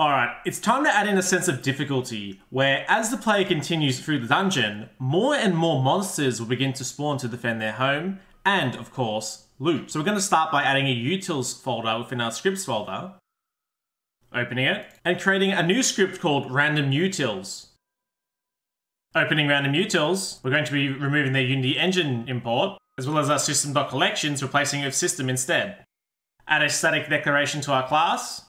Alright, it's time to add in a sense of difficulty, where as the player continues through the dungeon, more and more monsters will begin to spawn to defend their home, and, of course, loot. So we're going to start by adding a utils folder within our scripts folder, opening it, and creating a new script called RandomUtils. Opening RandomUtils, we're going to be removing the Unity engine import, as well as our system.collections, replacing it with system instead. Add a static declaration to our class,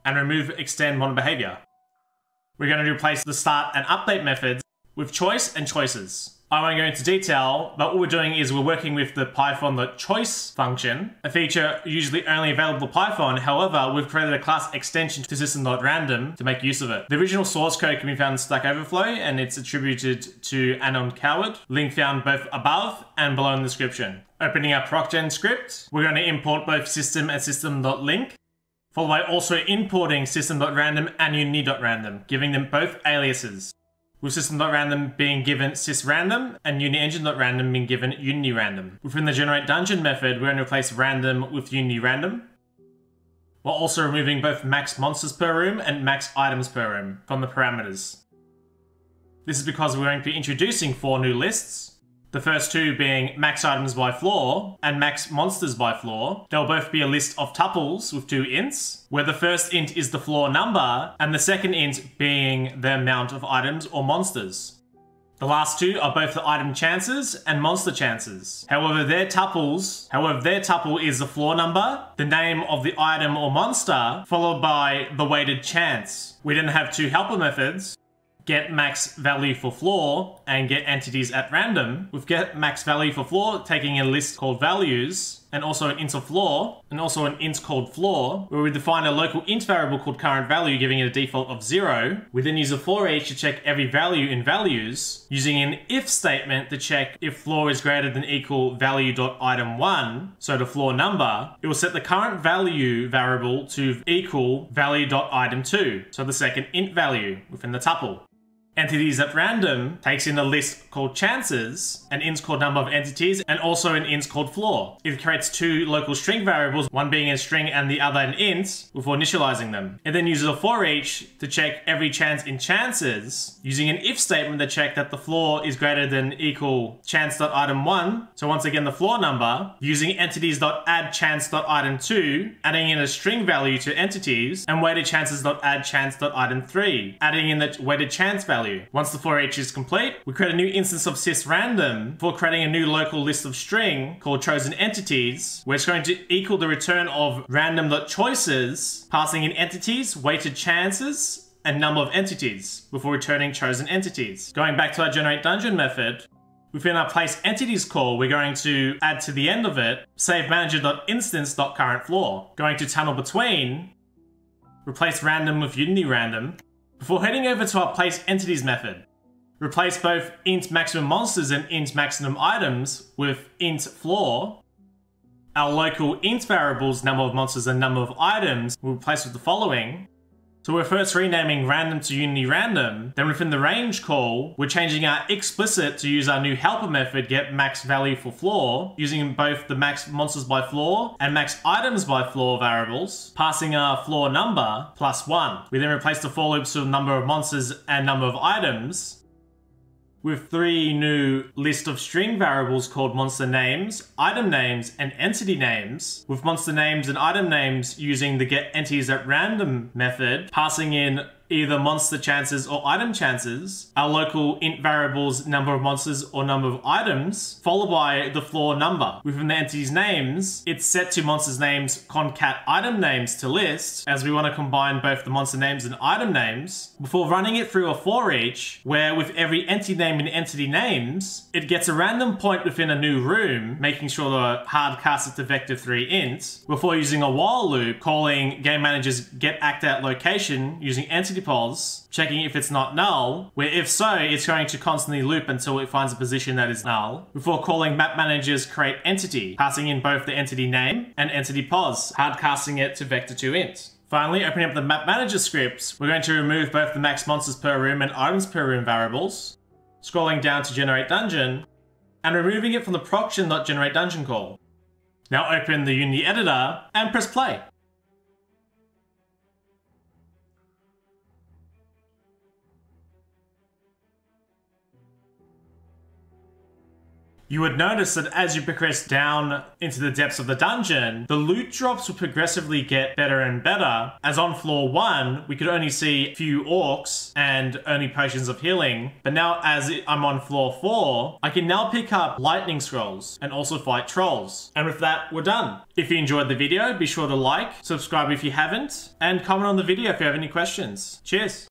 and remove extend modern behavior. We're going to replace the start and update methods with choice and choices. I won't go into detail, but what we're doing is we're working with the Python.choice function, a feature usually only available to Python. However, we've created a class extension to system.random to make use of it. The original source code can be found in Stack Overflow, and it's attributed to Anon Coward. Link found both above and below in the description. Opening our ProcGen script, we're going to import both system and system.link, followed by also importing system.random and unity.random, giving them both aliases, with system.random being given sysrandom and unityengine.random being given unityrandom. Within the generate dungeon method, we're going to replace random with unityrandom, while also removing both max monsters per room and max items per room from the parameters. This is because we're going to be introducing 4 new lists. The first 2 being max items by floor and max monsters by floor. They'll both be a list of tuples with 2 ints, where the first int is the floor number and the second int being the amount of items or monsters. The last 2 are both the item chances and monster chances. However, their tuple is the floor number, the name of the item or monster, followed by the weighted chance. We then have 2 helper methods, get max value for floor and get entities at random, with get max value for floor taking a list called values, and also an int of floor, and also an int called floor, where we define a local int variable called current value, giving it a default of 0. We then use a for each to check every value in values, using an if statement to check if floor is greater than equal value.item1, so the floor number. It will set the current value variable to equal value.item2, so the second int value within the tuple. Entities at random takes in a list called chances, an int called number of entities, and also an int called floor. It creates 2 local string variables, one being a string and the other an int, before initializing them. It then uses a for each to check every chance in chances, using an if statement to check that the floor is greater than equal chance.item1, so once again the floor number, using entities.addChance.item2, adding in a string value to entities, and weighted chances.addChance.item3, adding in the weighted chance value. Once the for each is complete, we create a new instance of sysrandom before creating a new local list of string called chosen entities, where it's going to equal the return of random.choices, passing in entities, weighted chances, and number of entities before returning chosen entities. Going back to our generate dungeon method, within our place entities call, we're going to add to the end of it save manager.instance.currentFloor. Going to tunnel between, replace random with unityrandom, before heading over to our place entities method. Replace both int maximum monsters and int maximum items with int floor. Our local int variables, number of monsters and number of items, we'll replace with the following. So we're first renaming random to unityrandom, then within the range call, we're changing our explicit to use our new helper method, get max value for floor, using both the max monsters by floor and max items by floor variables, passing our floor number plus 1. We then replace the for loops with number of monsters and number of items, with 3 new list of string variables called monster names, item names, and entity names, with monster names and item names using the get entities at random method, passing in either monster chances or item chances, our local int variables, number of monsters or number of items, followed by the floor number. Within the entity's names, it's set to monsters names concat item names to list, as we want to combine both the monster names and item names, before running it through a for each, where with every entity name in entity names, it gets a random point within a new room, making sure to hard cast it to vector3 int, before using a while loop, calling GameManager's getActOutLocation using entity pos, checking if it's not null, where if so, it's going to constantly loop until it finds a position that is null, before calling MapManager's createEntity, passing in both the entity name and entity pos, hardcasting it to vector2 int. Finally, opening up the MapManager scripts, we're going to remove both the max monsters per room and items per room variables, scrolling down to generate dungeon, and removing it from the ProcGen.generateDungeon call. Now open the Unity editor and press play. you would notice that as you progress down into the depths of the dungeon, the loot drops will progressively get better and better. As on floor 1, we could only see a few orcs and only potions of healing. But now as I'm on floor 4, I can now pick up lightning scrolls and also fight trolls. And with that, we're done. If you enjoyed the video, be sure to like, subscribe if you haven't, and comment on the video if you have any questions. Cheers!